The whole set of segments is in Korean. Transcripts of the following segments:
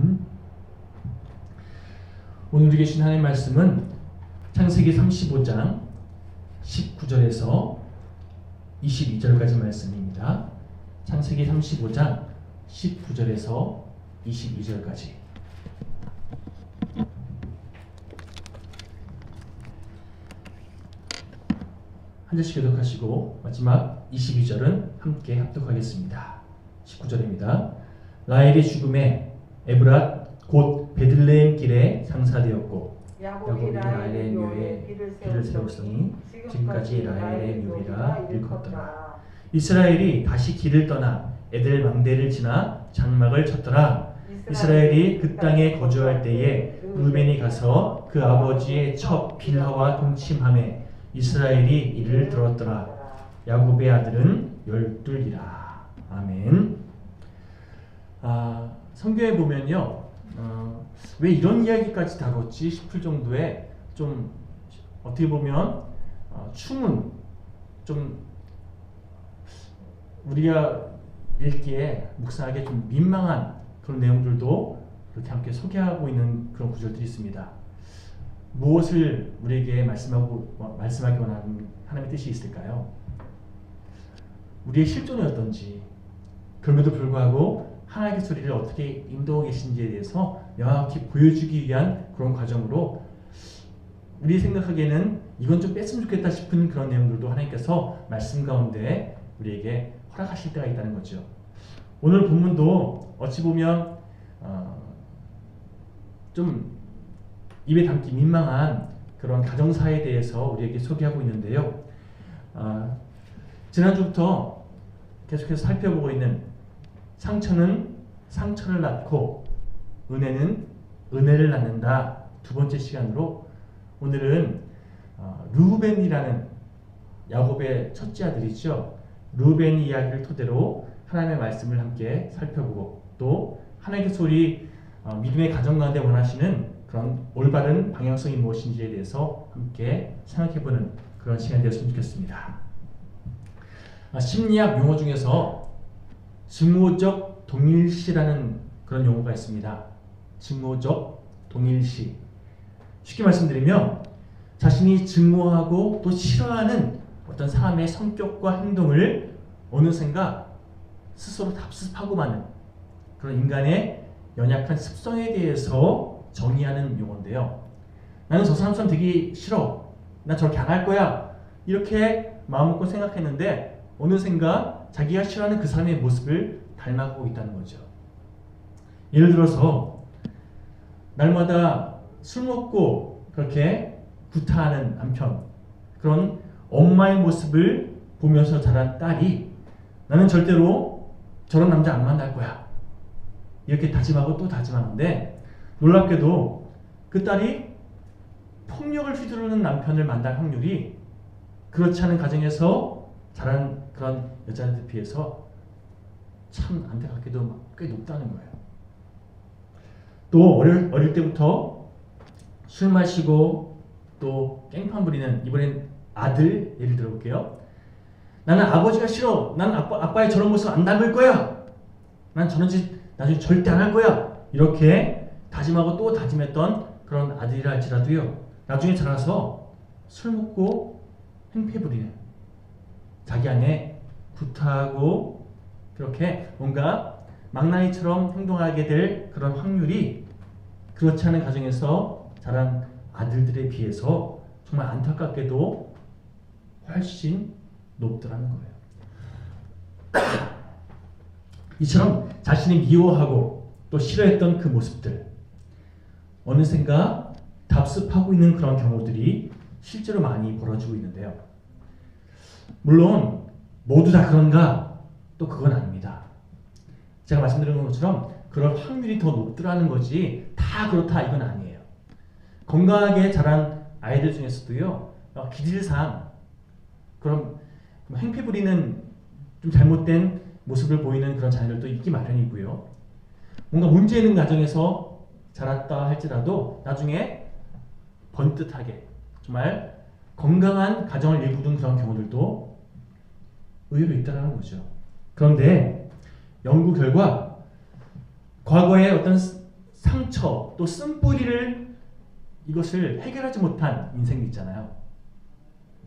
아멘. 오늘 우리 계신 하나님의 말씀은 창세기 35장 19절에서 22절까지 말씀입니다. 창세기 35장 19절에서 22절까지. 한 절씩 교독하시고 마지막 22절은 함께 합독하겠습니다. 19절입니다. 라헬이 죽음에 에브랏 곧 베들레헴 길에 상사되었고 야곱이 라헬의 묘에 길을 세웠으니 지금까지 라헬의 묘이라 일컫더라. 이스라엘이 다시 길을 떠나 에델 망대를 지나 장막을 쳤더라. 이스라엘이 그 땅에 거주할 때에 루벤이 가서 그 아버지의 첩 빌하와 동침하매 이스라엘이 이를 들었더라. 야곱의 아들은 12이라. 아멘. 성경에 보면요, 왜 이런 이야기까지 다뤘지 싶을 정도의 좀 어떻게 보면 춤은 좀 우리가 읽기에 묵상하기에 좀 민망한 그런 내용들도 이렇게 함께 소개하고 있는 그런 구절들이 있습니다. 무엇을 우리에게 말씀하기 원하는 하나님의 뜻이 있을까요? 우리의 실존이 어떤지, 그럼에도 불구하고 하나님의 소리를 어떻게 인도하고 계신지에 대해서 명확히 보여주기 위한 그런 과정으로 우리 생각하기에는 이건 좀 뺐으면 좋겠다 싶은 그런 내용들도 하나님께서 말씀 가운데 우리에게 허락하실 때가 있다는 거죠. 오늘 본문도 어찌 보면 좀 입에 담기 민망한 그런 가정사에 대해서 우리에게 소개하고 있는데요. 지난주부터 계속해서 살펴보고 있는 상처는 상처를 낳고 은혜는 은혜를 낳는다. 두 번째 시간으로 오늘은 르우벤이라는 야곱의 첫째 아들이죠. 르우벤 이야기를 토대로 하나님의 말씀을 함께 살펴보고 또 하나님의 소리 믿음의 가정 가운데 원하시는 그런 올바른 방향성이 무엇인지에 대해서 함께 생각해보는 그런 시간이 되었으면 좋겠습니다. 심리학 용어 중에서 증오적 동일시라는 그런 용어가 있습니다. 증오적 동일시. 쉽게 말씀드리면 자신이 증오하고 또 싫어하는 어떤 사람의 성격과 행동을 어느샌가 스스로 답습하고 마는 그런 인간의 연약한 습성에 대해서 정의하는 용어인데요. 나는 저 사람 되기 싫어. 나 저렇게 안 할 거야. 이렇게 마음먹고 생각했는데 어느샌가 자기가 싫어하는 그 사람의 모습을 닮아가고 있다는 거죠. 예를 들어서 날마다 술 먹고 그렇게 구타하는 남편, 그런 엄마의 모습을 보면서 자란 딸이 나는 절대로 저런 남자 안 만날 거야. 이렇게 다짐하고 또 다짐하는데 놀랍게도 그 딸이 폭력을 휘두르는 남편을 만날 확률이 그렇지 않은 가정에서 자란 그런 여자들에 비해서 참 안타깝게도 꽤 높다는 거예요. 또 어릴 때부터 술 마시고 또 깽판 부리는 이번엔 아들 예를 들어볼게요. 나는 아버지가 싫어. 난 아빠의 저런 모습 안 닮을 거야. 난 저런 짓 나중에 절대 안 할 거야. 이렇게 다짐하고 또 다짐했던 그런 아들이라 할지라도요, 나중에 자라서 술 먹고 행패 부리는, 자기 안에 구타하고 그렇게 뭔가 망나니처럼 행동하게 될 그런 확률이 그렇지 않은 가정에서 자란 아들들에 비해서 정말 안타깝게도 훨씬 높더라는 거예요. 이처럼 자신이 미워하고 또 싫어했던 그 모습들 어느샌가 답습하고 있는 그런 경우들이 실제로 많이 벌어지고 있는데요. 물론 모두 다 그런가? 또 그건 아닙니다. 제가 말씀드린 것처럼 그럴 확률이 더 높더라는 거지 다 그렇다 이건 아니에요. 건강하게 자란 아이들 중에서도요, 기질상 그런 행패 부리는 좀 잘못된 모습을 보이는 그런 자녀들도 있기 마련이고요. 뭔가 문제 있는 가정에서 자랐다 할지라도 나중에 번듯하게 정말 건강한 가정을 이루는 그런 경우들도 의외로 있다는 거죠. 그런데 연구 결과 과거에 어떤 상처 또 쓴뿌리를 이것을 해결하지 못한 인생이 있잖아요.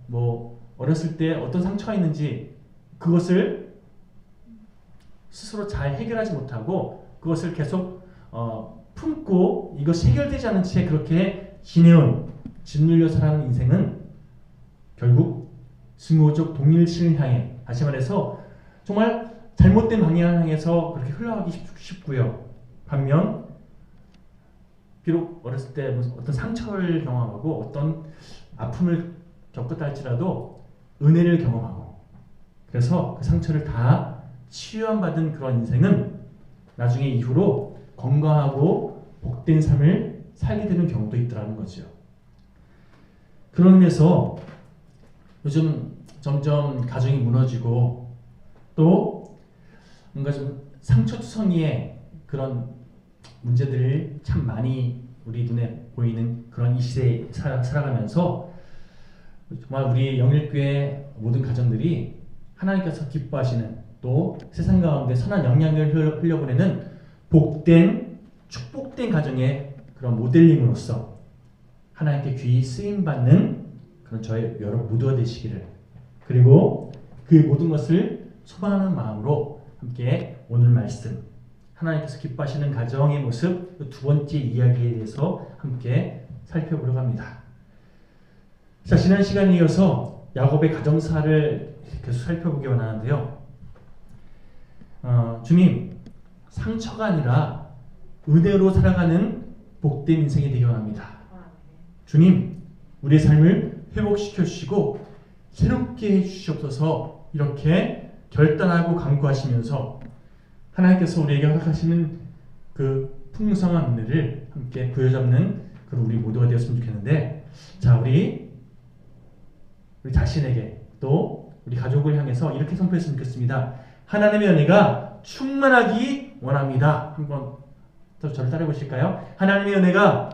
뭐 어렸을 때 어떤 상처가 있는지 그것을 스스로 잘 해결하지 못하고 그것을 계속 품고 이것이 해결되지 않은 채 그렇게 지내온 짓눌려 살아가는 인생은 결국 증오적 동일신을 향해, 다시 말해서 정말 잘못된 방향을 향해서 그렇게 흘러가기 쉽고요. 반면 비록 어렸을 때 어떤 상처를 경험하고 어떤 아픔을 겪었다 할지라도 은혜를 경험하고 그래서 그 상처를 다 치유받은 그런 인생은 나중에 이후로 건강하고 복된 삶을 살게 되는 경우도 있더라는 거죠. 그런 의미에서 요즘 점점 가정이 무너지고 또 뭔가 좀 상처투성이의 그런 문제들을 참 많이 우리 눈에 보이는 그런 이 시대에 살아가면서 정말 우리 영일교회 모든 가정들이 하나님께서 기뻐하시는 또 세상 가운데 선한 영향을 흘려보내는 복된 축복된 가정의 그런 모델링으로서 하나님께 귀히 쓰임받는 그런 저희 여러분 모두가 되시기를, 그리고 그 모든 것을 소망하는 마음으로 함께 오늘 말씀 하나님께서 기뻐하시는 가정의 모습 두 번째 이야기에 대해서 함께 살펴보려고 합니다. 자, 지난 시간에 이어서 야곱의 가정사를 계속 살펴보기 원하는데요. 주님, 상처가 아니라 은혜로 살아가는 복된 인생이 되기 원합니다. 주님, 우리의 삶을 회복시켜 주시고 새롭게 해주시옵소서. 이렇게 결단하고 간구하시면서 하나님께서 우리에게 허락하시는 그 풍성한 은혜를 함께 부여잡는 그런 우리 모두가 되었으면 좋겠는데, 자, 우리 자신에게 또 우리 가족을 향해서 이렇게 선포했으면 좋겠습니다. 하나님의 은혜가 충만하기 원합니다. 한번 또 저를 따라해 보실까요? 하나님의 은혜가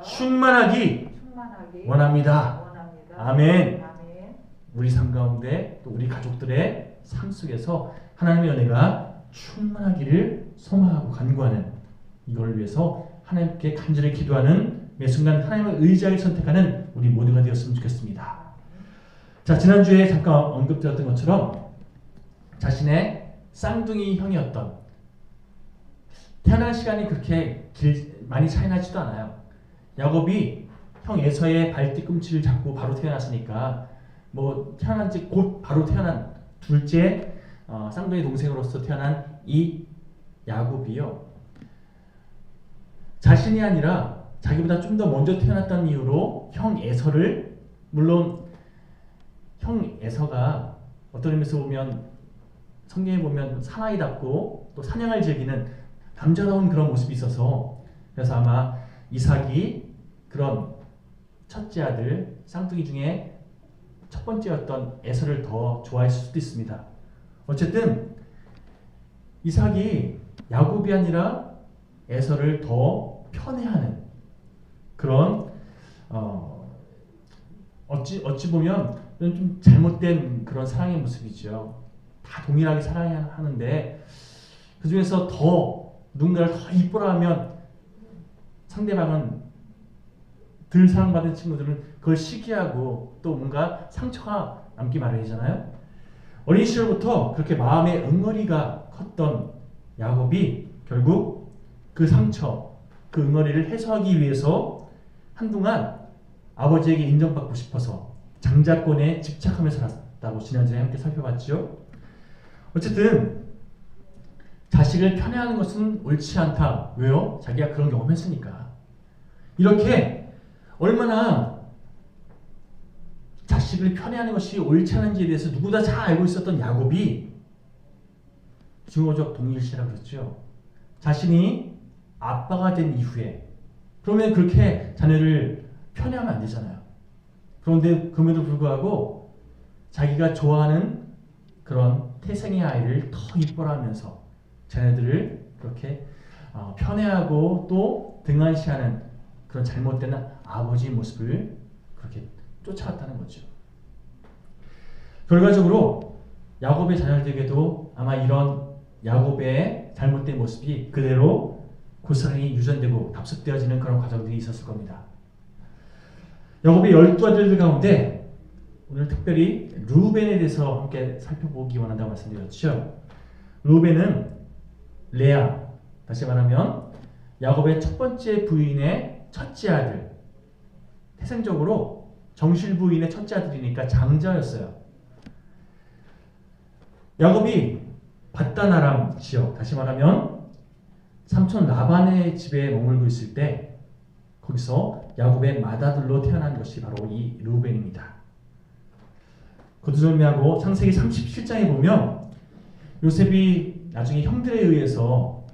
충만하기 원합니다. 아멘. 우리 삶 가운데 또 우리 가족들의 삶 속에서 하나님의 은혜가 충만하기를 소망하고 간구하는, 이걸 위해서 하나님께 간절히 기도하는 매 순간 하나님의 의지를 선택하는 우리 모두가 되었으면 좋겠습니다. 자, 지난주에 잠깐 언급드렸던 것처럼 자신의 쌍둥이 형이었던, 태어난 시간이 그렇게 많이 차이 나지도 않아요. 야곱이 형 에서의 발뒤꿈치를 잡고 바로 태어났으니까 뭐 태어난 지 곧 바로 태어난 둘째 쌍둥이 동생으로서 태어난 이 야곱이요, 자신이 아니라 자기보다 좀 더 먼저 태어났다는 이유로 형 에서를, 물론 형 에서가 어떤 의미에서 보면 성경에 보면 사나이답고 또 사냥을 즐기는 남자다운 그런 모습이 있어서, 그래서 아마 이삭이 그런 첫째 아들 쌍둥이 중에 첫 번째였던 에서를 더 좋아했을 수도 있습니다. 어쨌든 이삭이 야곱이 아니라 에서를 더 편애하는 그런 어찌 보면 좀 잘못된 그런 사랑의 모습이죠. 다 동일하게 사랑하는데 그 중에서 더 누군가를 더 이뻐라 하면 상대방은, 덜 사랑받은 친구들은 그걸 시기하고 또 뭔가 상처가 남기 마련이잖아요. 어린 시절부터 그렇게 마음의 응어리가 컸던 야곱이 결국 그 상처, 그 응어리를 해소하기 위해서 한동안 아버지에게 인정받고 싶어서 장자권에 집착하며 살았다고 지난주에 함께 살펴봤죠. 어쨌든 자식을 편애하는 것은 옳지 않다. 왜요? 자기가 그런 경험했으니까. 이렇게 얼마나 자식을 편애하는 것이 옳지 않은지에 대해서 누구나 잘 알고 있었던 야곱이 증오적 동일시라고 그랬죠. 자신이 아빠가 된 이후에, 그러면 그렇게 자녀를 편애하면 안 되잖아요. 그런데 그럼에도 불구하고 자기가 좋아하는 그런 태생의 아이를 더 이뻐라 하면서 자녀들을 그렇게 편애하고 또 등한시하는 그런 잘못된 아버지의 모습을 그렇게 쫓아왔다는 거죠. 결과적으로 야곱의 자녀들에게도 아마 이런 야곱의 잘못된 모습이 그대로 고스란히 유전되고 답습되어지는 그런 과정들이 있었을 겁니다. 야곱의 12아들들 가운데 오늘 특별히 르우벤에 대해서 함께 살펴보기 원한다고 말씀드렸죠. 르우벤은 레아, 다시 말하면 야곱의 첫 번째 부인의 첫째 아들, 태생적으로 정실 부인의 첫째 아들이니까 장자였어요. 야곱이 밧단 아람 지역, 다시 말하면 삼촌 라반의 집에 머물고 있을 때 거기서 야곱의 맏아들로 태어난 것이 바로 이 르우벤입니다. 거두절미하고 창세기 37장에 보면 요셉이 나중에 형들에 의해서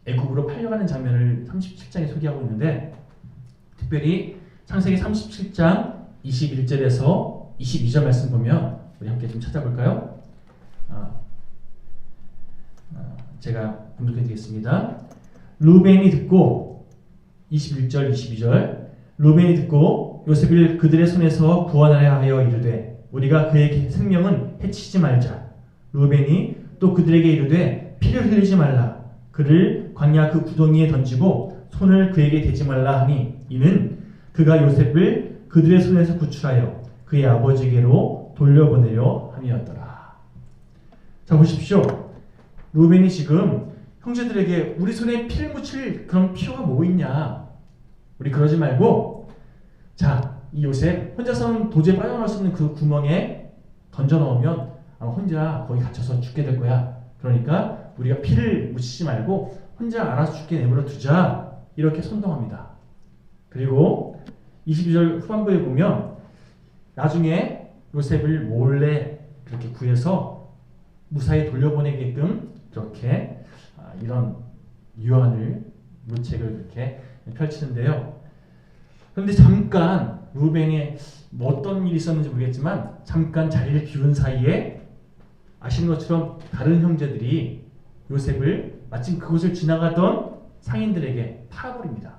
애굽으로 팔려가는 장면을 37장에 소개하고 있는데, 특별히 창세기 37장 21절에서 22절 말씀 보면 우리 함께 좀 찾아볼까요? 제가 분석해 드리겠습니다. 르우벤이 듣고 21절 22절 르우벤이 듣고 요셉을 그들의 손에서 구원하려 하여 이르되 우리가 그의 생명은 해치지 말자. 르우벤이 또 그들에게 이르되 피를 흘리지 말라. 그를 광야 그 구덩이에 던지고 손을 그에게 대지 말라 하니 이는 그가 요셉을 그들의 손에서 구출하여 그의 아버지에게로 돌려보내려 함이었더라. 자, 보십시오. 르우벤이 지금 형제들에게 우리 손에 피를 묻힐 그런 필요가 뭐 있냐, 우리 그러지 말고 자, 이 요셉 혼자서는 도저히 빠져나올 수 없는 그 구멍에 던져 넣으면 아마 혼자 거기 갇혀서 죽게 될 거야. 그러니까 우리가 피를 묻히지 말고 혼자 알아서 죽게 내버려 두자, 이렇게 선동합니다. 그리고 22절 후반부에 보면 나중에 요셉을 몰래 그렇게 구해서 무사히 돌려보내게끔 이렇게 이런 유언을, 문책을 이렇게 펼치는데요. 그런데 잠깐 르우벤이 어떤 일이 있었는지 모르겠지만 잠깐 자리를 비운 사이에 아시는 것처럼 다른 형제들이 요셉을 마침 그곳을 지나가던 상인들에게 팔아버립니다.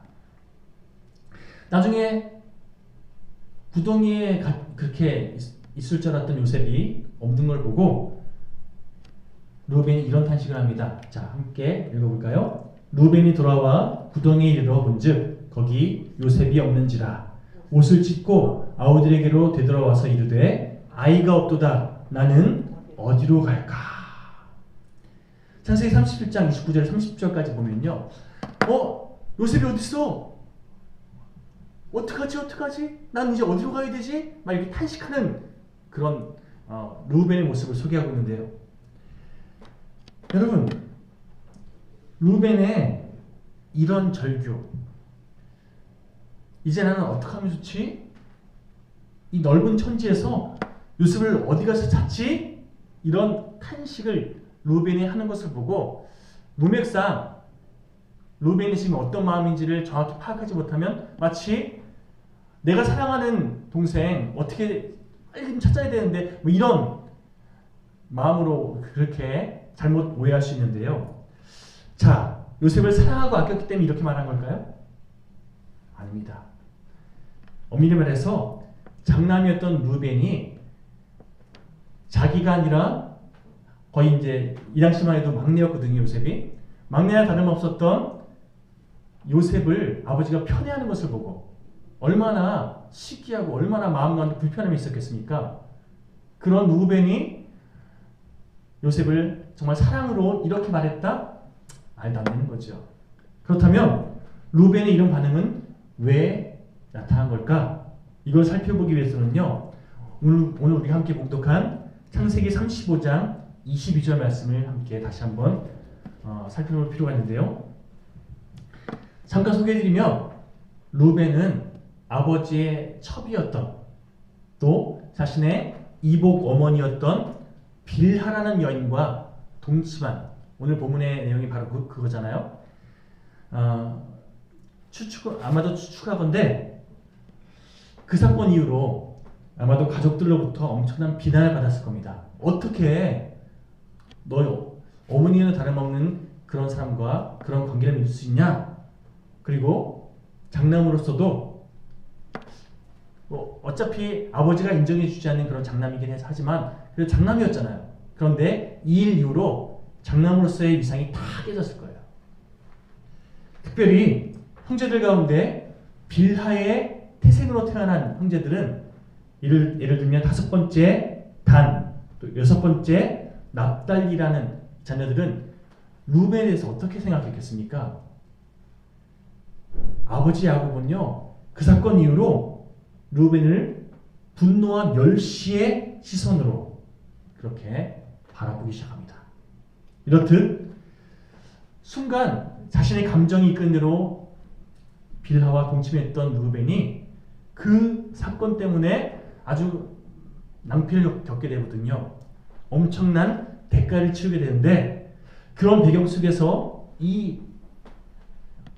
나중에 구덩이에 그렇게 있을 줄 알았던 요셉이 없는 걸 보고 르우벤이 이런 탄식을 합니다. 자, 함께 읽어볼까요? 르우벤이 돌아와 구덩이에 이르러 본즉 거기 요셉이 없는지라. 옷을 찢고 아우들에게로 되돌아와서 이르되 아이가 없도다. 나는 어디로 갈까? 창세기 37장 29절 30절까지 보면요, 요셉이 어딨어? 어떡하지? 난 이제 어디로 가야 되지? 막 이렇게 탄식하는 그런 르우벤의 모습을 소개하고 있는데요. 여러분, 르우벤의 이런 절규, 이제 나는 어떻게 하면 좋지? 이 넓은 천지에서 요셉을 어디 가서 찾지? 이런 탄식을 르우벤이 하는 것을 보고 문맥상 르우벤이 지금 어떤 마음인지를 정확히 파악하지 못하면 마치 내가 사랑하는 동생 어떻게 빨리 좀 찾아야 되는데 뭐 이런 마음으로 그렇게 잘못 오해할 수 있는데요. 자, 요셉을 사랑하고 아꼈기 때문에 이렇게 말한 걸까요? 아닙니다. 엄밀히 말해서 장남이었던 르우벤이 자기가 아니라 거의 이제 이 당시만 해도 막내였거든요. 요셉이 막내나 다름없었던 요셉을 아버지가 편애하는 것을 보고 얼마나 시기하고 얼마나 마음 가운데 불편함이 있었겠습니까? 그런 르우벤이 요셉을 정말 사랑으로 이렇게 말했다? 말도 안 되는 거죠. 그렇다면 르우벤의 이런 반응은 왜 나타난 걸까? 이걸 살펴보기 위해서는요, 오늘 우리가 함께 봉독한 창세기 35장 22절 말씀을 함께 다시 한번 살펴볼 필요가 있는데요. 잠깐 소개해드리면 르우벤은 아버지의 첩이었던, 또 자신의 이복 어머니였던 빌하라는 여인과 동침한, 오늘 본문의 내용이 바로 그거잖아요. 아마도 추측하건대 그 사건 이후로 아마도 가족들로부터 엄청난 비난을 받았을 겁니다. 어떻게 너 어머니는 다름없는 그런 사람과 그런 관계를 맺을 수 있냐? 그리고 장남으로서도 어차피 아버지가 인정해주지 않는 그런 장남이긴 하지만 그래도 장남이었잖아요. 그런데 이 일 이후로 장남으로서의 위상이 다 깨졌을 거예요. 특별히 형제들 가운데 빌하의 태생으로 태어난 형제들은 예를 들면 5번째 단, 또 6번째 납달리라는 자녀들은 루벤에 대해서 어떻게 생각했겠습니까? 아버지 야곱은요, 그 사건 이후로 루벤을 분노와 멸시의 시선으로 그렇게 바라보기 시작합니다. 이렇듯 순간 자신의 감정이 이끈 대로 빌하와 동침했던 루벤이 그 사건 때문에 아주 낭패를 겪게 되거든요. 엄청난 대가를 치르게 되는데, 그런 배경 속에서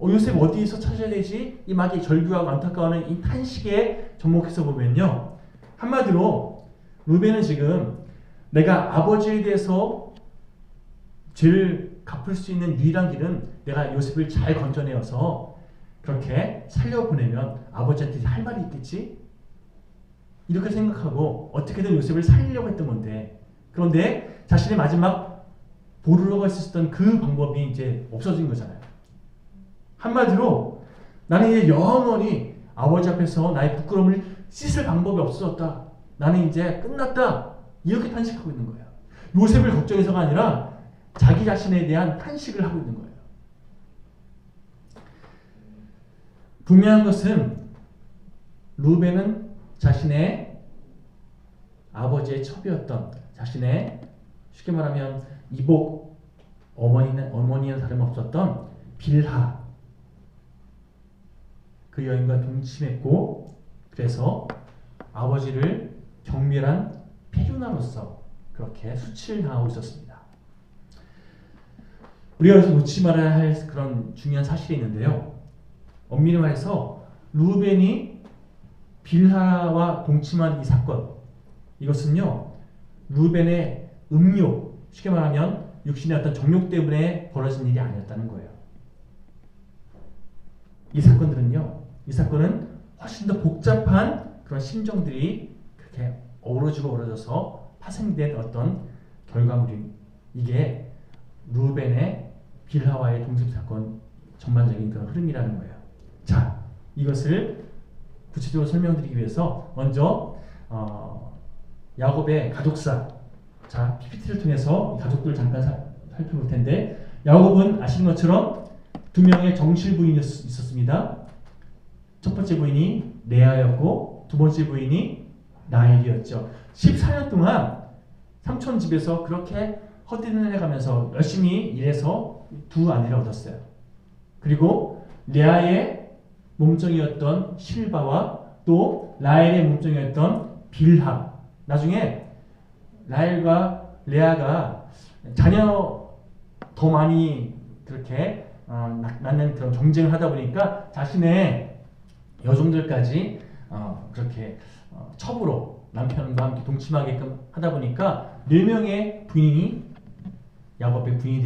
요셉 어디에서 찾아야 되지? 이 막이 절규하고 안타까워하는 이 탄식에 접목해서 보면요, 한마디로 루벤은 지금 내가 아버지에 대해서 죄를 갚을 수 있는 유일한 길은 내가 요셉을 잘 건져내어서 그렇게 살려보내면 아버지한테 할 말이 있겠지? 이렇게 생각하고 어떻게든 요셉을 살리려고 했던 건데, 그런데 자신의 마지막 보루로가 있었던 그 방법이 이제 없어진 거잖아요. 한마디로 나는 이제 영원히 아버지 앞에서 나의 부끄러움을 씻을 방법이 없어졌다. 나는 이제 끝났다. 이렇게 탄식하고 있는 거예요. 요셉을 걱정해서가 아니라 자기 자신에 대한 탄식을 하고 있는 거예요. 분명한 것은 루벤은 자신의 아버지의 첩이었던, 자신의 쉽게 말하면 이복 어머니는 다름없었던 빌하, 그 여인과 동침했고, 그래서 아버지를 경멸한 폐륜아로서 그렇게 수치를 당하고 있었습니다. 우리가 여기서 놓지 말아야 할 그런 중요한 사실이 있는데요. 엄밀히 말해서 루벤이 빌하와 동침한 이 사건, 이것은요, 루벤의 음욕, 쉽게 말하면 육신의 어떤 정욕 때문에 벌어진 일이 아니었다는 거예요. 이 사건은 훨씬 더 복잡한 그런 심정들이 그렇게 어우러져서 파생된 어떤 결과물인, 이게 루벤의 빌하와의 동침 사건 전반적인 그런 흐름이라는 거예요. 자, 이것을 구체적으로 설명드리기 위해서 먼저 야곱의 가족사, 자, PPT를 통해서 가족들을 잠깐 살펴볼 텐데, 야곱은 아시는 것처럼 2명의 정실 부인이 있었습니다. 첫 번째 부인이 레아였고, 두 번째 부인이 라헬이었죠. 14년 동안 삼촌 집에서 그렇게 헛되는 해가면서 열심히 일해서 두 아내를 얻었어요. 그리고 레아의 몸종이었던 실바와 또 라헬의 몸종이었던 빌하, 나중에 라헬과 레아가 자녀 더 많이 그렇게 낳는 그런 경쟁을 하다 보니까 자신의 여종들까지 그렇게 첩으로 남편과 함께 동침하게끔 하다 보니까 4명의 부인이 야곱의 부인이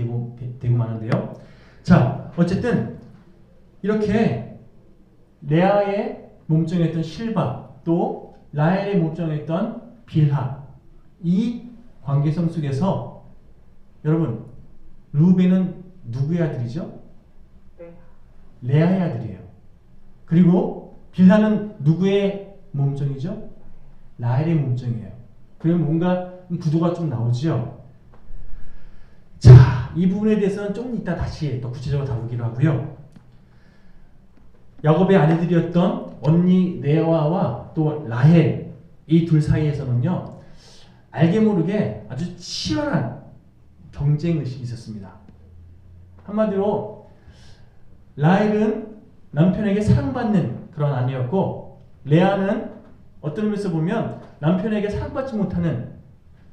되고 마는데요. 자, 어쨌든 이렇게 레아의 몸종이었던 실바, 또 라헬의 몸종이었던 빌하, 이 관계성 속에서 여러분, 루벤은 누구의 아들이죠? 레아의 아들이에요. 그리고 빌하는 누구의 몸종이죠? 라헬의 몸종이에요. 그러면 뭔가 구도가 좀 나오죠? 자, 이 부분에 대해서는 좀 이따 다시 또 구체적으로 다루기로 하고요. 야곱의 아내들이었던 언니 레아와 또 라헬, 이 둘 사이에서는요, 알게 모르게 아주 치열한 경쟁의식이 있었습니다. 한마디로 라헬은 남편에게 사랑받는 그런 아내였고, 레아는 어떤 의미에서 보면 남편에게 사랑받지 못하는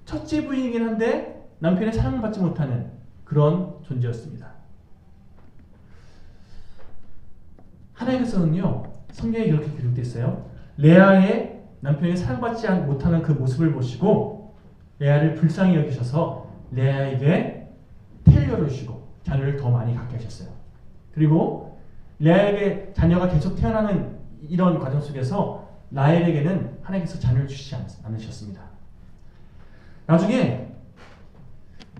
첫째 부인이긴 한데 남편의 사랑받지 못하는 그런 존재였습니다. 하나님께서는요, 성경에 이렇게 기록되어 있어요. 레아의 남편이 사랑받지 못하는 그 모습을 보시고 레아를 불쌍히 여기셔서 레아에게 태를 주시고 자녀를 더 많이 갖게 하셨어요. 그리고 레아에게 자녀가 계속 태어나는 이런 과정 속에서 라헬에게는 하나님께서 자녀를 주시지 않으셨습니다. 나중에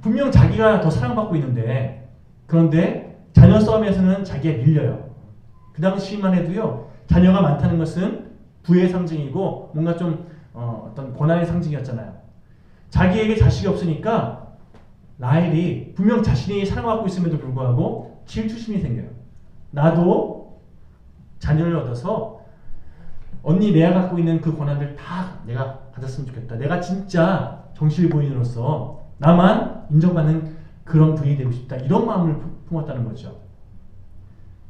분명 자기가 더 사랑받고 있는데, 그런데 자녀 싸움에서는 자기가 밀려요. 그 당시만 해도요, 자녀가 많다는 것은 부의 상징이고 뭔가 좀 어떤 고난의 상징이었잖아요. 자기에게 자식이 없으니까 라헬이 분명 자신이 사랑받고 있음에도 불구하고 질투심이 생겨요. 나도 자녀를 얻어서 언니 레아가 갖고 있는 그 고난들 다 내가 가졌으면 좋겠다. 내가 진짜 정실부인으로서 나만 인정받는 그런 부인이 되고 싶다. 이런 마음을 품었다는 거죠.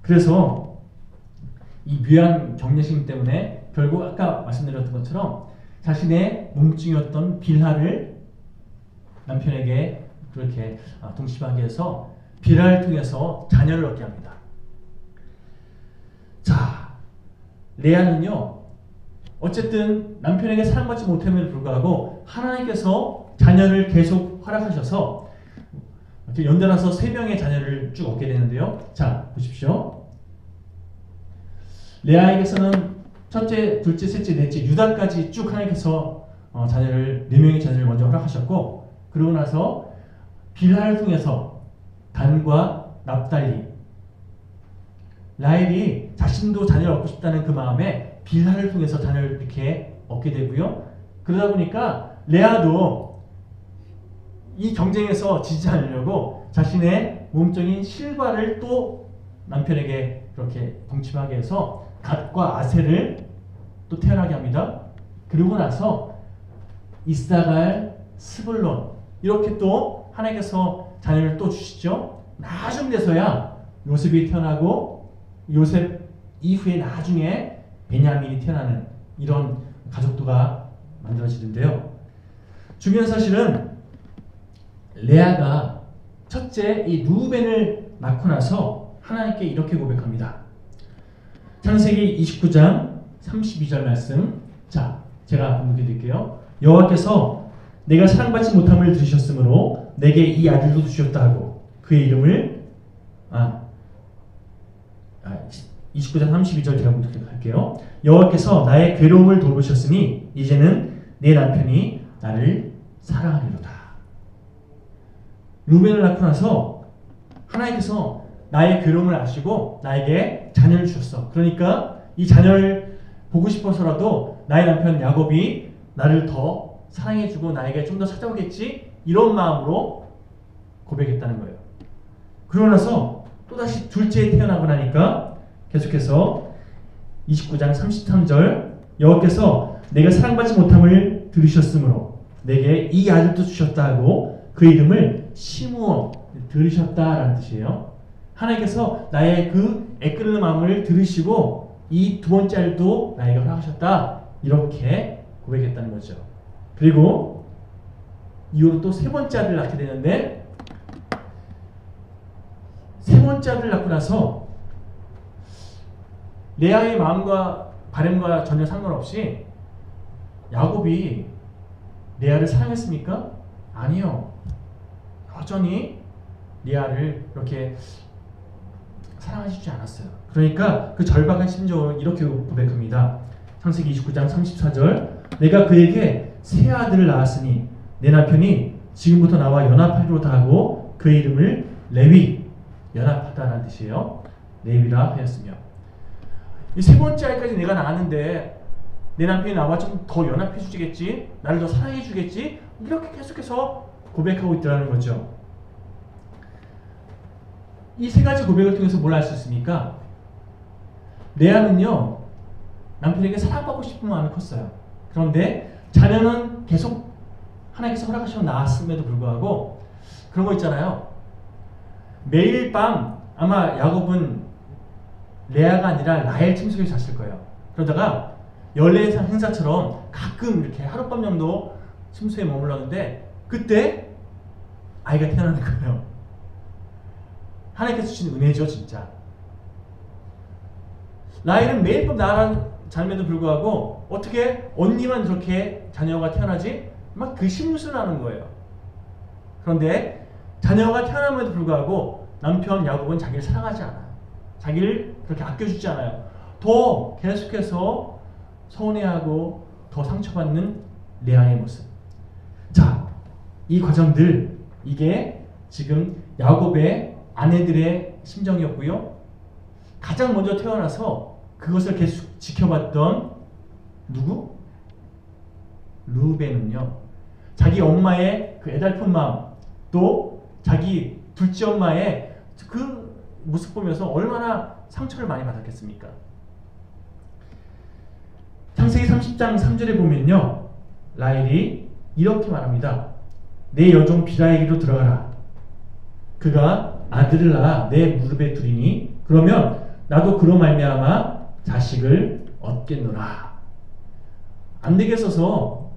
그래서 이 묘한 경외심 때문에 결국 아까 말씀드렸던 것처럼 자신의 몸뚱이였던 빌하를 남편에게 그렇게 동침하게 해서 빌하를 통해서 자녀를 얻게 합니다. 자, 레아는요, 어쨌든 남편에게 사랑받지 못함에도 불구하고 하나님께서 자녀를 계속 허락하셔서 연달아서 3명의 자녀를 쭉 얻게 되는데요. 자, 보십시오. 레아에게서는 첫째, 둘째, 셋째, 넷째, 유다까지 쭉 하나님께서 자녀를 4명의 자녀를 먼저 허락하셨고, 그러고 나서 빌하를 통해서 단과 납달리, 라헬이 자신도 자녀를 얻고 싶다는 그 마음에 빌하를 통해서 자녀를 이렇게 얻게 되고요. 그러다 보니까 레아도 이 경쟁에서 지지 않으려고 자신의 몸종인 실바를 또 남편에게 그렇게 동침하게 해서 갓과 아셀을 또 태어나게 합니다. 그러고 나서 이사갈, 스불론 이렇게 또 하나님께서 자녀를 또 주시죠. 나중 돼서야 요셉이 태어나고 요셉 이후에 나중에 베냐민이 태어나는 이런 가족도가 만들어지는데요. 중요한 사실은 레아가 첫째 이 루벤을 낳고 나서 하나님께 이렇게 고백합니다. 창세기 29장 32절 말씀. 자, 제가 분명히 드릴게요. 여호와께서 내가 사랑받지 못함을 들으셨으므로 내게 이 아들도 주셨다 하고 그의 이름을 29장 32절 제가 보도록 할게요. 여호와께서 나의 괴로움을 돌보셨으니 이제는 내 남편이 나를 사랑하리로다. 루벤을 낳고 나서 하나님께서 나의 괴로움을 아시고 나에게 자녀를 주셨어. 그러니까 이 자녀를 보고 싶어서라도 나의 남편 야곱이 나를 더 사랑해주고 나에게 좀 더 찾아오겠지, 이런 마음으로 고백했다는 거예요. 그러고 나서 또다시 둘째 태어나고 나니까 계속해서 29장 33절 여호와께서 내가 사랑받지 못함을 들으셨으므로 내게 이 아들도 주셨다 하고 그 이름을 시므온, 들으셨다라는 뜻이에요. 하나님께서 나의 그 애끓는 마음을 들으시고 이 두 번째 아들도 나에게 허락하셨다, 이렇게 고백했다는 거죠. 그리고 이후로 또 세 번째 아들을 낳게 되는데, 세 번째 아들을 낳고 나서 레아의 마음과 바람과 전혀 상관없이 야곱이 레아를 사랑했습니까? 아니요. 여전히 레아를 이렇게 사랑하시지 않았어요. 그러니까 그 절박한 심정을 이렇게 고백합니다. 창세기 29장 34절 내가 그에게 세 아들을 낳았으니 내 남편이 지금부터 나와 연합하리로다 하고 그 이름을 레위, 연합하다라는 뜻이에요. 레위라 하였으며, 이 세 번째 아이까지 내가 낳았는데 내 남편이 나와 좀 더 연합해 주겠지, 나를 더 사랑해 주겠지, 이렇게 계속해서 고백하고 있더라는 거죠. 이 세 가지 고백을 통해서 뭘 알 수 있습니까? 레아는요, 남편에게 사랑받고 싶은 마음이 컸어요. 그런데 자녀는 계속 하나님께서 허락하셔서 낳았음에도 불구하고 그런 거 있잖아요. 매일 밤 아마 야곱은 레아가 아니라 라헬 침실에 잤을 거예요. 그러다가 연례 행사처럼 가끔 이렇게 하룻밤 정도 침소에 머물렀는데 그때 아이가 태어나는 거예요. 하나님께서 주신 은혜죠, 진짜. 라헬은 매일 밤 나랑 자임에도 불구하고 어떻게 언니만 저렇게 자녀가 태어나지? 막 그 심술하는 거예요. 그런데 자녀가 태어남에도 불구하고 남편 야곱은 자기를 사랑하지 않아요. 자기를 그렇게 아껴주지 않아요. 더 계속해서 서운해하고 더 상처받는 레아의 모습. 자, 이 과정들, 이게 지금 야곱의 아내들의 심정이었고요. 가장 먼저 태어나서 그것을 계속 지켜봤던 누구? 루벤은요. 자기 엄마의 그 애달픈 마음, 또 자기 둘째 엄마의 그 모습 보면서 얼마나 상처를 많이 받았겠습니까? 창세기 30장 3절에 보면요, 라헬이 이렇게 말합니다. 내 여종 빌하에게로 들어가라. 그가 아들을 낳아 내 무릎에 두리니 그러면 나도 그로 말미암아 자식을 얻겠노라. 안 되겠어서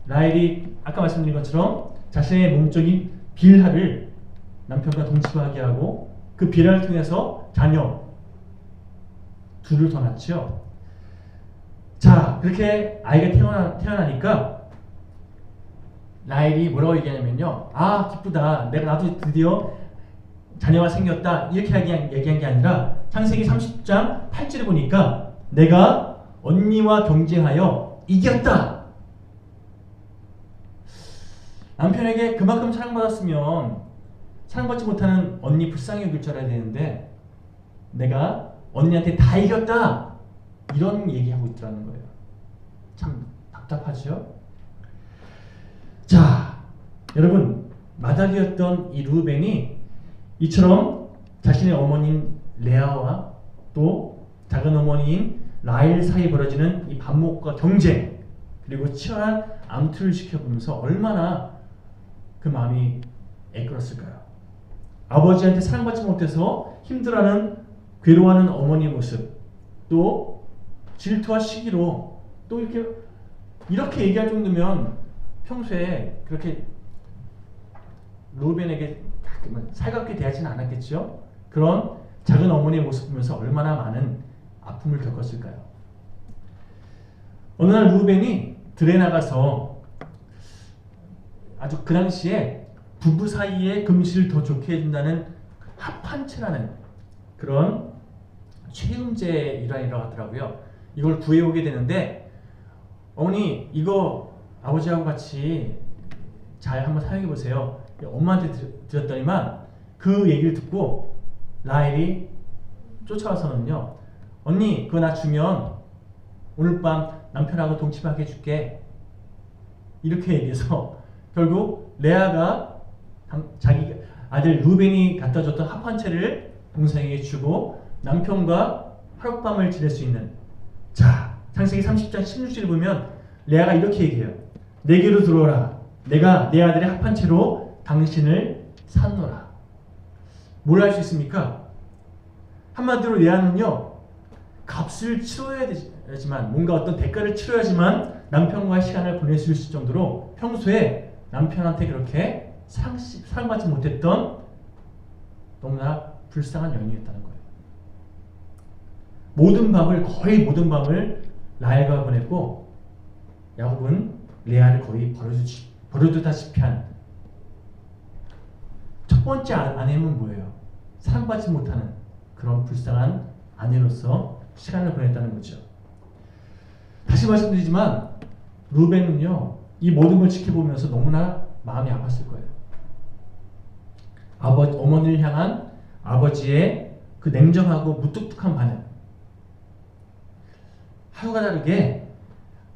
라헬이 아까 말씀드린 것처럼 자신의 몸종인 빌하를 남편과 동침하게 하고 그 빌하를 통해서 자녀 둘을 더 낳죠. 자, 그렇게 아이가 태어나니까 라헬이 뭐라고 얘기하냐면요, 아 기쁘다, 나도 드디어 자녀가 생겼다, 이렇게 얘기한 게 아니라 창세기 30장 8절에 보니까 내가 언니와 경쟁하여 이겼다. 남편에게 그만큼 사랑받았으면 사랑받지 못하는 언니 불쌍히 여길 줄 알아야 되는데 내가 언니한테 다 이겼다, 이런 얘기하고 있더라는 거예요. 참 답답하죠? 자, 여러분, 맏아들이었던 이 루벤이 이처럼 자신의 어머니인 레아와 또 작은 어머니인 라헬 사이에 벌어지는 이 반목과 경쟁, 그리고 치열한 암투를 지켜보면서 얼마나 그 마음이 애끓었을까요? 아버지한테 사랑받지 못해서 힘들어하는, 괴로워하는 어머니의 모습, 또 질투와 시기로 또 이렇게 얘기할 정도면 평소에 그렇게 루벤에게 살갑게 대하지는 않았겠죠? 그런 작은 어머니의 모습 보면서 얼마나 많은 아픔을 겪었을까요? 어느 날 루벤이 들에 나가서 아주 그 당시에 부부 사이의 금실을 더 좋게 해준다는 합한채라는 그런 최음제의 일환이라고 하더라고요. 이걸 구해오게 되는데, 어머니 이거 아버지하고 같이 잘 한번 사용해 보세요. 엄마한테 드렸더니만 그 얘기를 듣고 라헬이 쫓아와서는요, 언니 그거 나 주면 오늘 밤 남편하고 동침하게 해줄게, 이렇게 얘기해서 결국 레아가 자기 아들 루벤이 갖다 줬던 합한채를 동생에게 주고 남편과 하룻밤을 지낼 수 있는. 자, 창세기 30장 16절을 보면 레아가 이렇게 얘기해요. 내게로 들어오라. 내가 내 아들의 합한채로 당신을 샀노라. 뭘 할 수 있습니까? 한마디로 레아는요, 값을 치러야 되지만, 뭔가 어떤 대가를 치러야지만 남편과의 시간을 보낼 수 있을 정도로 평소에 남편한테 그렇게 사랑받지 못했던 너무나 불쌍한 여인이었다는 거예요. 거의 모든 밤을 라헬과 보냈고, 야곱은 레아를 거의 버려두다시피 한 첫 번째 아내는 뭐예요? 사랑받지 못하는 그런 불쌍한 아내로서 시간을 보냈다는 거죠. 다시 말씀드리지만 루벤은요, 이 모든 걸 지켜보면서 너무나 마음이 아팠을 거예요. 어머니를 향한 아버지의 그 냉정하고 무뚝뚝한 반응, 하루가 다르게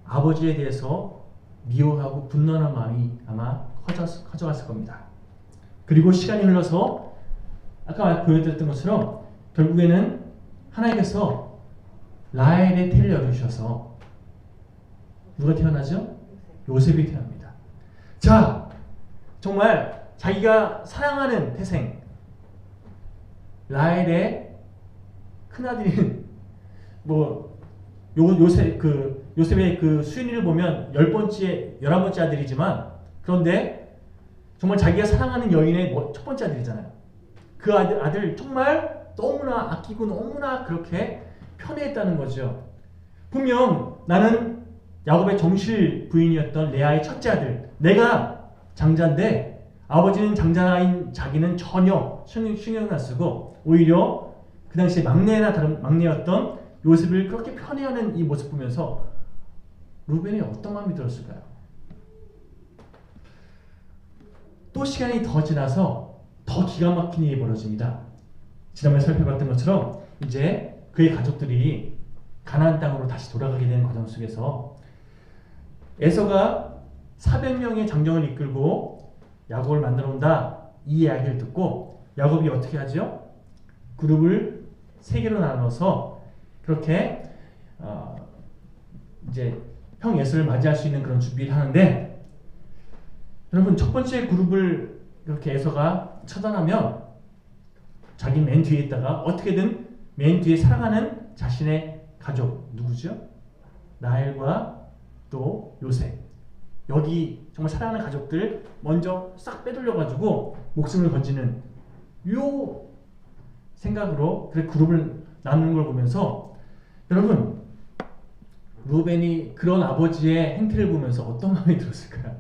아버지에 대해서 미워하고 분노하는 마음이 아마 커져갔을 겁니다. 그리고 시간이 흘러서 아까 보여드렸던 것처럼 결국에는 하나님께서 라헬의 태를 열어주셔서 누가 태어나죠? 요셉이 태어납니다. 자, 정말 자기가 사랑하는 태생 라헬의 큰아들인 요셉의 그 수인이를 보면 11번째 아들이지만, 그런데 정말 자기가 사랑하는 여인의 첫 번째 아들이잖아요. 그 아들 정말 너무나 아끼고 너무나 그렇게 편애했다는 거죠. 분명 나는 야곱의 정실 부인이었던 레아의 첫째 아들, 내가 장자인데 아버지는 장자인 자기는 전혀 신경 안 쓰고 오히려 그 당시에 막내였던 요셉을 그렇게 편애하는 이 모습 보면서 루벤이 어떤 마음이 들었을까요? 또 시간이 더 지나서 더 기가 막힌 일이 벌어집니다. 지난번에 살펴봤던 것처럼 이제 그의 가족들이 가나안 땅으로 다시 돌아가게 되는 과정 속에서 에서가 400명의 장정을 이끌고 야곱을 만들어 온다 이 이야기를 듣고 야곱이 어떻게 하죠? 그룹을 3개로 나눠서 그렇게 이제 형 에서를 맞이할 수 있는 그런 준비를 하는데, 여러분 첫 번째 그룹을 이렇게 에서가 처단하면 자기 맨 뒤에 있다가 어떻게든 맨 뒤에 살아가는 자신의 가족 누구죠? 라헬과 또 요셉, 여기 정말 사랑하는 가족들 먼저 싹 빼돌려 가지고 목숨을 건지는 요 생각으로 그래 그룹을 나누는 걸 보면서 여러분 루벤이 그런 아버지의 행태를 보면서 어떤 마음이 들었을까요?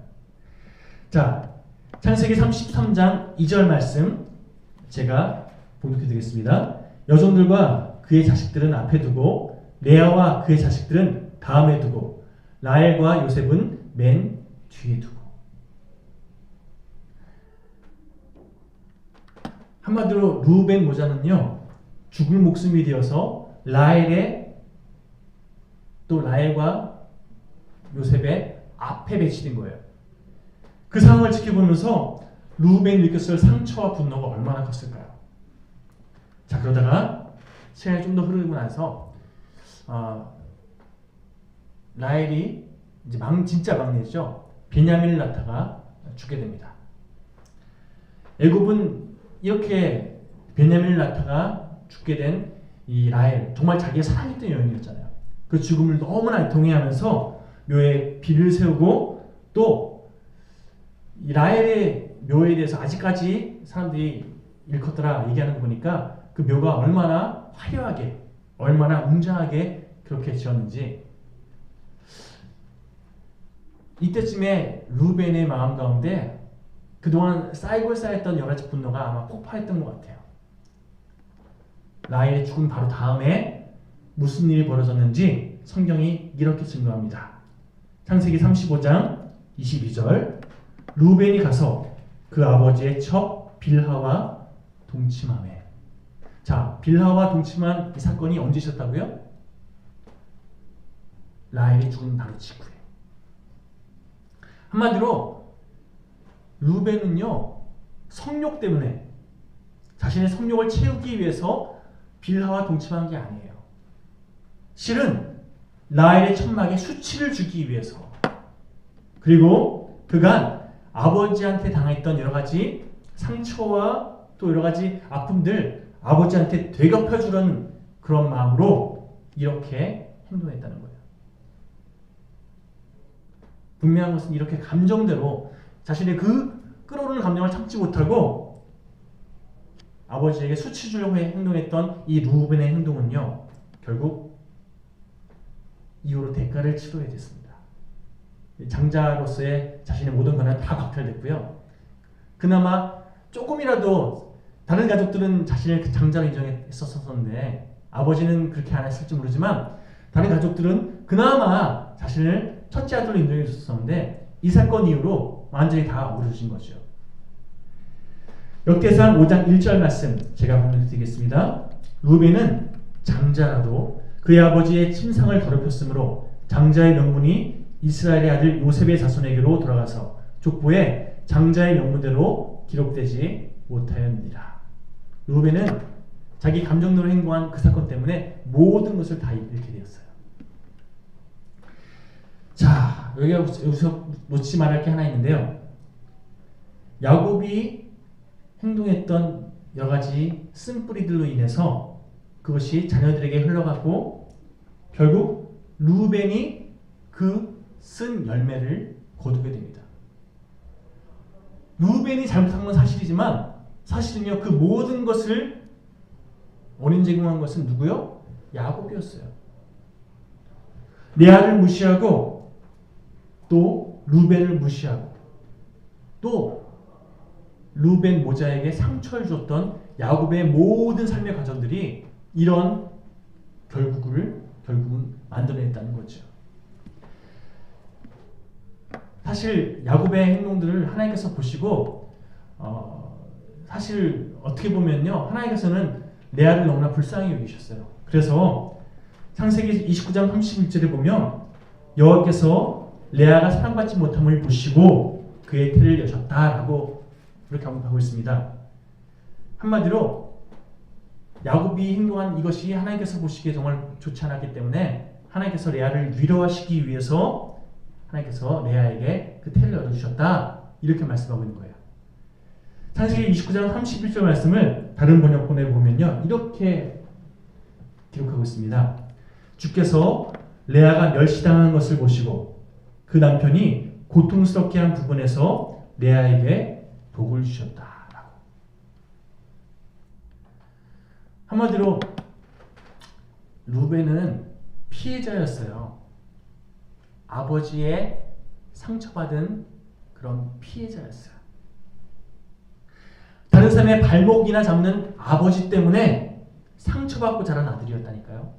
자, 창세기 33장 2절 말씀 제가 봉독해 드리겠습니다. 여종들과 그의 자식들은 앞에 두고 레아와 그의 자식들은 다음에 두고 라헬과 요셉은 맨 뒤에 두고. 한마디로 루벤 모자는요 죽을 목숨이 되어서 라헬과 요셉의 앞에 배치된 거예요. 그 상황을 지켜보면서 루벤이 느꼈을 상처와 분노가 얼마나 컸을까요? 자, 그러다가 시간이 좀 더 흐르고 나서 라헬이 이제 진짜 막내죠. 베냐민을 낳다가 죽게 됩니다. 애굽은 이렇게 베냐민을 낳다가 죽게 된 이 라헬, 정말 자기의 사랑했던 여인이었잖아요. 그 죽음을 너무나 동의하면서 묘에 비를 세우고 또 이 라헬의 묘에 대해서 아직까지 사람들이 일컫더라 얘기하는 거 보니까 그 묘가 얼마나 화려하게, 얼마나 웅장하게 그렇게 지었는지, 이때쯤에 루벤의 마음 가운데 그동안 쌓이고 쌓였던 여러 가지 분노가 아마 폭발했던 것 같아요. 라헬의 죽음 바로 다음에 무슨 일이 벌어졌는지 성경이 이렇게 증거합니다. 창세기 35장 22절, 루벤이 가서 그 아버지의 첩 빌하와 동침하매. 자, 빌하와 동침한 이 사건이 언제 있었다고요? 라헬이 죽은 바로 직후에. 한마디로 루벤은요 성욕 때문에, 자신의 성욕을 채우기 위해서 빌하와 동침한 게 아니에요. 실은 라헬의 천막에 수치를 주기 위해서, 그리고 그간 아버지한테 당했던 여러 가지 상처와 또 여러 가지 아픔들 아버지한테 되갚아주려는 그런 마음으로 이렇게 행동했다는 거예요. 분명한 것은 이렇게 감정대로 자신의 그 끓어오르는 감정을 참지 못하고 아버지에게 수치 주려고 행동했던 이 루벤의 행동은요 결국 이후로 대가를 치러야 됐습니다. 장자로서의 자신의 모든 권한은 다 박탈됐고요. 그나마 조금이라도 다른 가족들은 자신을 그 장자로 인정했었는데 아버지는 그렇게 안 했을지 모르지만 다른 가족들은 그나마 자신을 첫째 아들로 인정해 줬었는데 이 사건 이후로 완전히 다 무너진 거죠. 역대상 5장 1절 말씀 제가 보내드리겠습니다. 루벤은 장자라도 그의 아버지의 침상을 더럽혔으므로 장자의 명분이 이스라엘의 아들 요셉의 자손에게로 돌아가서 족보에 장자의 명문대로 기록되지 못하였느니라. 루벤은 자기 감정대로 행동한 그 사건 때문에 모든 것을 다 잃게 되었어요. 자, 여기서 놓치지 말할 게 하나 있는데요. 야곱이 행동했던 여러 가지 쓴뿌리들로 인해서 그것이 자녀들에게 흘러가고 결국 루벤이 그 쓴 열매를 거두게 됩니다. 루벤이 잘못한 건 사실이지만 사실은요 그 모든 것을 원인 제공한 것은 누구요? 야곱이었어요. 레아를 무시하고 또 루벤을 무시하고 또 루벤 모자에게 상처를 줬던 야곱의 모든 삶의 과정들이 이런 결국은 만들어냈다는 거죠. 사실 야곱의 행동들을 하나님께서 보시고 사실 어떻게 보면요 하나님께서는 레아를 너무나 불쌍히 여기셨어요. 그래서 창세기 29장 31절에 보면 여호와께서 레아가 사랑받지 못함을 보시고 그의 태를 여셨다라고 그렇게 언급하고 있습니다. 한마디로 야곱이 행동한 이것이 하나님께서 보시기에 정말 좋지 않았기 때문에 하나님께서 레아를 위로하시기 위해서 하나님께서 레아에게 그 태를 열어주셨다 이렇게 말씀하고 있는 거예요. 창세기 29장 31절 말씀을 다른 번역본에 보면요 이렇게 기록하고 있습니다. 주께서 레아가 멸시당한 것을 보시고 그 남편이 고통스럽게 한 부분에서 레아에게 복을 주셨다라고. 한마디로 루벤은 피해자였어요. 아버지의 상처받은 그런 피해자였어요. 다른 사람의 발목이나 잡는 아버지 때문에 상처받고 자란 아들이었다니까요.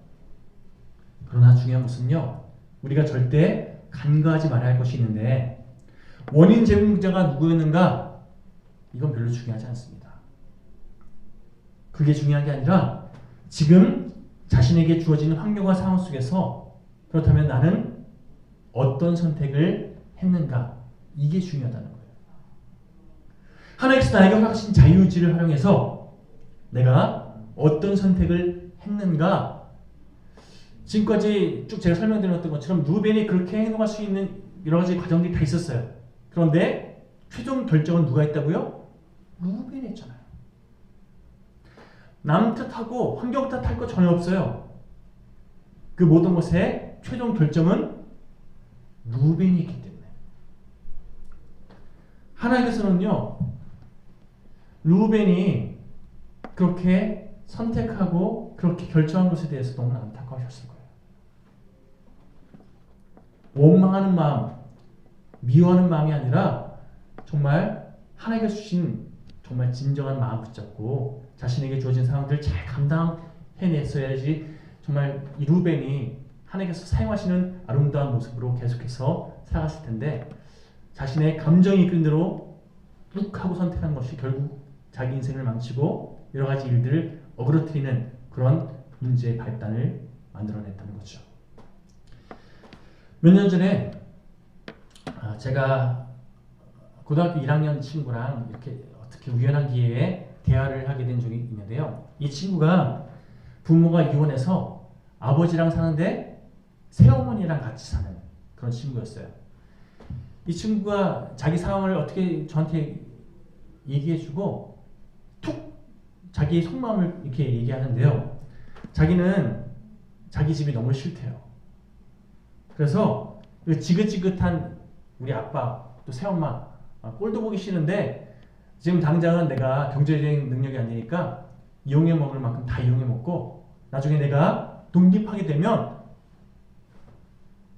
그러나 중요한 것은요, 우리가 절대 간과하지 말아야 할 것이 있는데 원인 제공자가 누구였는가? 이건 별로 중요하지 않습니다. 그게 중요한 게 아니라 지금 자신에게 주어진 환경과 상황 속에서 그렇다면 나는 어떤 선택을 했는가? 이게 중요하다는 거예요. 하나님께서 나에게 허락하신 자유의지를 활용해서 내가 어떤 선택을 했는가? 지금까지 쭉 제가 설명드렸던 것처럼 루벤이 그렇게 행동할 수 있는 여러 가지 과정들이 다 있었어요. 그런데 최종 결정은 누가 했다고요? 루벤이 했잖아요. 남 탓하고 환경 탓할 거 전혀 없어요. 그 모든 것의 최종 결정은 루벤이 있기 때문에. 하나님께서는요, 루벤이 그렇게 선택하고 그렇게 결정한 것에 대해서 너무 안타까우셨을 거예요. 원망하는 마음, 미워하는 마음이 아니라 정말 하나님께서 주신 정말 진정한 마음 붙잡고 자신에게 주어진 상황들을 잘 감당해냈어야지 정말 이 루벤이 하나님께서 사용하시는 아름다운 모습으로 계속해서 살아갔을 텐데 자신의 감정이 이끈 대로 뚝 하고 선택한 것이 결국 자기 인생을 망치고 여러 가지 일들을 어그러뜨리는 그런 문제의 발단을 만들어냈다는 거죠. 몇 년 전에 제가 고등학교 1학년 친구랑 이렇게 어떻게 우연한 기회에 대화를 하게 된 적이 있는데요. 이 친구가 부모가 이혼해서 아버지랑 사는데 새어머니랑 같이 사는 그런 친구였어요. 이 친구가 자기 상황을 어떻게 저한테 얘기해주고 툭 자기 속마음을 이렇게 얘기하는데요. 자기는 자기 집이 너무 싫대요. 그래서 그 지긋지긋한 우리 아빠 또 새엄마 꼴도 보기 싫은데 지금 당장은 내가 경제적인 능력이 안 되니까 이용해 먹을 만큼 다 이용해 먹고 나중에 내가 독립하게 되면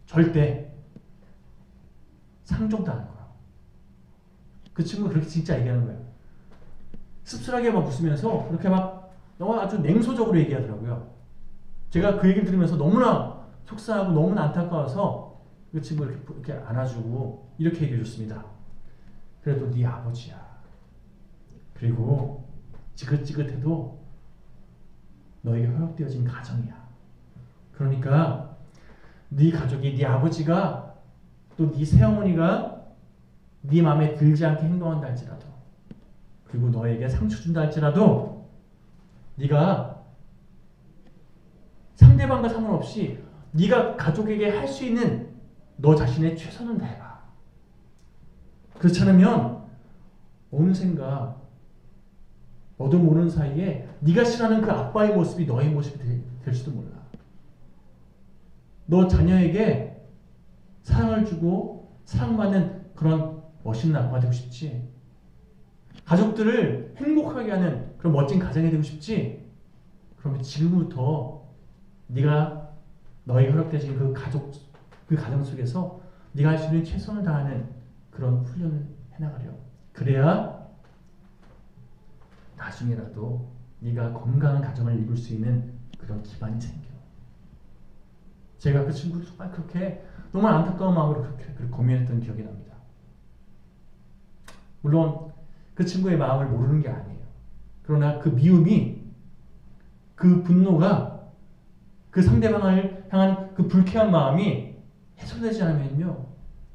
절대 상종도 안 할 거야. 그 친구가 그렇게 진짜 얘기하는 거예요. 씁쓸하게 막 웃으면서 그렇게 막 너무 아주 냉소적으로 얘기하더라고요. 제가 그 얘기를 들으면서 너무나 속상하고 너무나 안타까워서 그 친구를 이렇게 안아주고 이렇게 얘기해 줬습니다. 그래도 네 아버지야. 그리고 지긋지긋해도 너에게 허락되어진 가정이야. 그러니까 네 가족이 네 아버지가 또 네 새어머니가 네 마음에 들지 않게 행동한다 할지라도 그리고 너에게 상처 준다 할지라도 네가 상대방과 상관없이 네가 가족에게 할 수 있는 너 자신의 최선을 다해봐. 그렇지 않으면 어느샌가 너도 모르는 사이에 네가 싫어하는 그 아빠의 모습이 너의 모습이 될지도 몰라. 너 자녀에게 사랑을 주고 사랑받는 그런 멋있는 아빠가 되고 싶지? 가족들을 행복하게 하는 그런 멋진 가정이 되고 싶지? 그러면 지금부터 네가 너에게 허락되신 그 가정 속에서 네가 할 수 있는 최선을 다하는 그런 훈련을 해나가려. 그래야 나중에라도 네가 건강한 가정을 이룰 수 있는 그런 기반이 생겨. 제가 그 친구를 정말 그렇게 너무 안타까운 마음으로 그렇게 고민했던 기억이 납니다. 물론 그 친구의 마음을 모르는 게 아니에요. 그러나 그 미움이 그 분노가 그 상대방을 향한 그 불쾌한 마음이 해소되지 않으면요,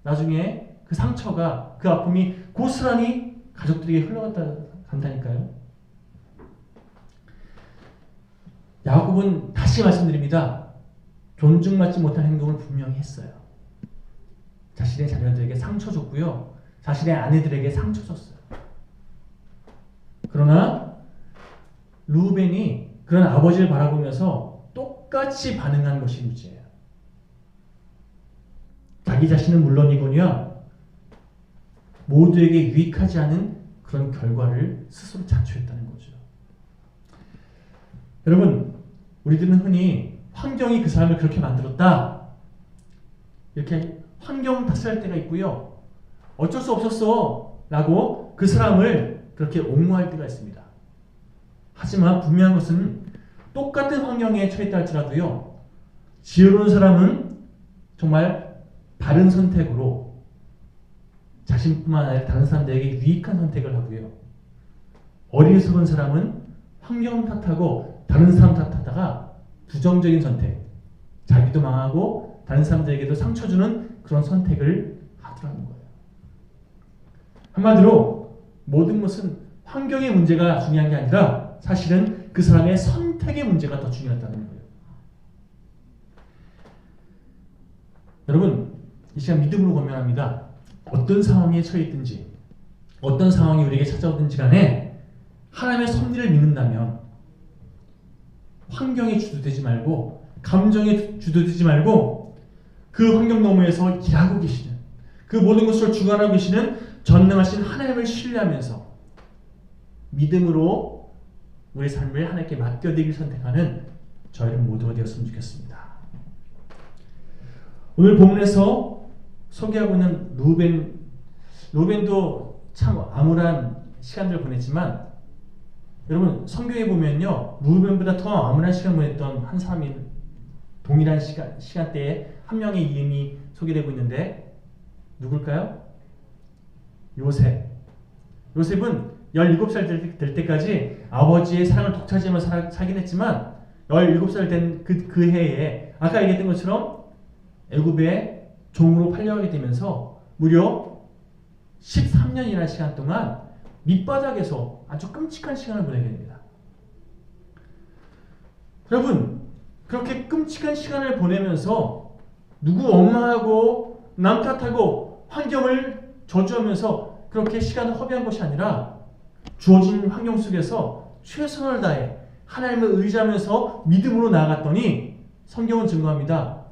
나중에 그 상처가, 그 아픔이 고스란히 가족들에게 흘러간다니까요. 야곱은 다시 말씀드립니다. 존중받지 못할 행동을 분명히 했어요. 자신의 자녀들에게 상처 줬고요, 자신의 아내들에게 상처 줬어요. 그러나 루벤이 그런 아버지를 바라보면서 똑같이 반응한 것이 문제예요. 자기 자신은 물론이거니와 모두에게 유익하지 않은 그런 결과를 스스로 자초했다는 거죠. 여러분, 우리들은 흔히 환경이 그 사람을 그렇게 만들었다, 이렇게 환경 탓할 때가 있고요, 어쩔 수 없었어 라고 그 사람을 그렇게 옹호할 때가 있습니다. 하지만 분명한 것은 똑같은 환경에 처했다 할지라도요, 지혜로운 사람은 정말 바른 선택으로 자신뿐만 아니라 다른 사람들에게 유익한 선택을 하고요, 어리석은 사람은 환경 탓하고 다른 사람 탓하다가 부정적인 선택, 자기도 망하고 다른 사람들에게도 상처 주는 그런 선택을 하더라는 거예요. 한마디로 모든 것은 환경의 문제가 중요한 게 아니라 사실은 그 사람의 선택의 문제가 더 중요하다는 거예요. 여러분, 이 시간 믿음으로 권면합니다. 어떤 상황에 처해 있든지, 어떤 상황이 우리에게 찾아오든지 간에 하나님의 섭리를 믿는다면 환경에 주도되지 말고, 감정에 주도되지 말고, 그 환경 너머에서 일하고 계시는, 그 모든 것을 주관하고 계시는 전능하신 하나님을 신뢰하면서 믿음으로 우리 삶을 하나님께 맡겨드리길 선택하는 저희들 모두가 되었으면 좋겠습니다. 오늘 본문에서 소개하고 있는 루벤도 참 암울한 시간들을 보냈지만, 여러분 성경에 보면요, 루벤보다 더 암울한 시간을 보냈던 한 사람이 동일한 시간대에 한 명의 이름이 소개되고 있는데 누굴까요? 요셉은 17살 될 때까지 아버지의 사랑을 독차지하며 살긴 했지만 17살 된 그 해에 아까 얘기했던 것처럼 애굽의 종으로 팔려가게 되면서 무려 13년이라는 시간 동안 밑바닥에서 아주 끔찍한 시간을 보내게 됩니다. 여러분, 그렇게 끔찍한 시간을 보내면서 누구 원망하고 남 탓하고 환경을 저주하면서 그렇게 시간을 허비한 것이 아니라 주어진 환경 속에서 최선을 다해 하나님을 의지하면서 믿음으로 나아갔더니 성경은 증거합니다.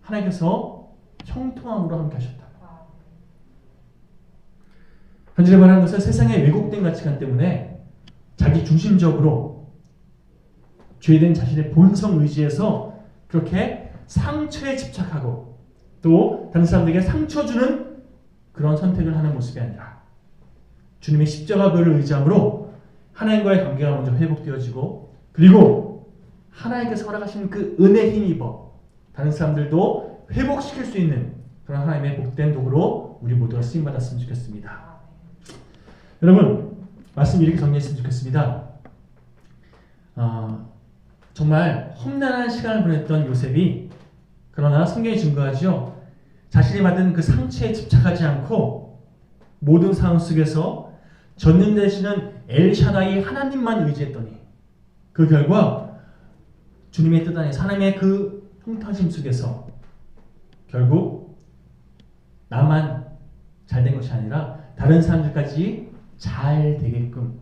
하나님께서 형통함으로 함께 하셨다. 현재 말하는 것은 세상의 왜곡된 가치관 때문에 자기 중심적으로 죄된 자신의 본성 의지에서 그렇게 상처에 집착하고 또 다른 사람들에게 상처 주는 그런 선택을 하는 모습이 아니라 주님의 십자가를 의지함으로 하나님과의 관계가 먼저 회복되어지고, 그리고 하나님께서 허락하신 그 은혜에 힘입어 다른 사람들도 회복시킬 수 있는 그런 하나님의 복된 도구로 우리 모두가 쓰임받았으면 좋겠습니다. 여러분, 말씀 이렇게 정리했으면 좋겠습니다. 정말 험난한 시간을 보냈던 요셉이, 그러나 성경이 증거하죠, 자신이 받은 그 상처에 집착하지 않고 모든 상황 속에서 전능되시는 엘샤다이 하나님만 의지했더니 그 결과 주님의 뜻 안에서 하나님의 그 형통하심 속에서 결국 나만 잘된 것이 아니라 다른 사람들까지 잘 되게끔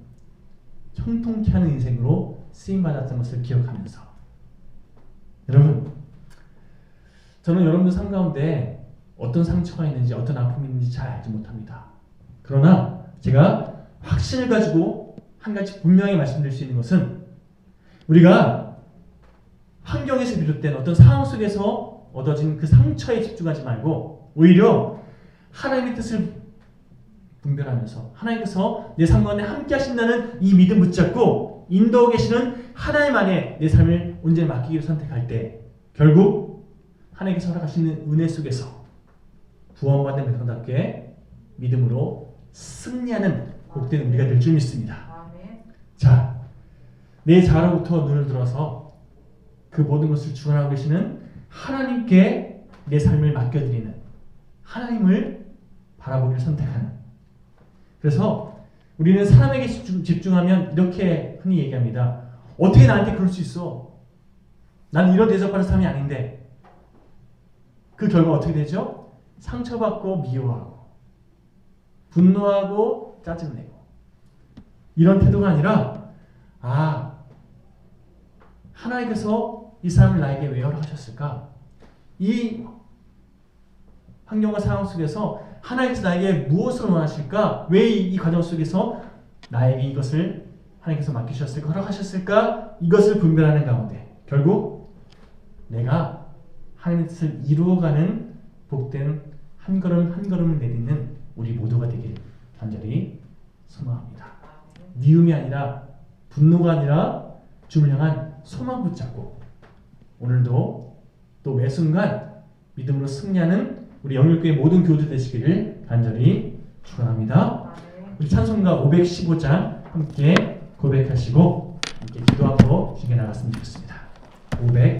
형통케 하는 인생으로 쓰임받았던 것을 기억하면서, 여러분, 저는 여러분들 삶 가운데 어떤 상처가 있는지 어떤 아픔이 있는지 잘 알지 못합니다. 그러나 제가 확신을 가지고 한 가지 분명히 말씀드릴 수 있는 것은, 우리가 환경에서 비롯된 어떤 상황 속에서 얻어진 그 상처에 집중하지 말고 오히려 하나님의 뜻을 분별하면서 하나님께서 내 삶 가운데 함께 하신다는 이 믿음 붙잡고 인도하고 계시는 하나님 안에 내 삶을 온전히 맡기기를 선택할 때 결국 하나님께서 허락하시는 은혜 속에서 구원받은 백성답게 믿음으로 승리하는 복된 우리가 될 줄 믿습니다. 자, 내 자아로부터 눈을 들어서 그 모든 것을 주관하고 계시는 하나님께 내 삶을 맡겨드리는, 하나님을 바라보기를 선택하는. 그래서 우리는 사람에게 집중하면 이렇게 흔히 얘기합니다. 어떻게 나한테 그럴 수 있어? 나는 이런 대접받은 사람이 아닌데. 그 결과 어떻게 되죠? 상처받고 미워하고 분노하고 짜증내고. 이런 태도가 아니라 하나님께서 이 사람을 나에게 왜 허락하셨을까? 이 환경과 상황 속에서 하나님께서 나에게 무엇을 원하실까? 왜 이 과정 속에서 나에게 이것을 하나님께서 맡기셨을까? 허락하셨을까? 이것을 분별하는 가운데 결국 내가 하나님의 뜻을 이루어가는 복된 한 걸음 한 걸음을 내딛는 우리 모두가 되길 간절히 소망합니다. 미움이 아니라, 분노가 아니라 주님을 향한 소망 붙잡고 오늘도 또 매 순간 믿음으로 승리하는 우리 영일교회 모든 교우들 되시기를 간절히 축원합니다. 우리 찬송가 515장 함께 고백하시고 함께 기도하고 즐겨 나갔으면 좋겠습니다. 500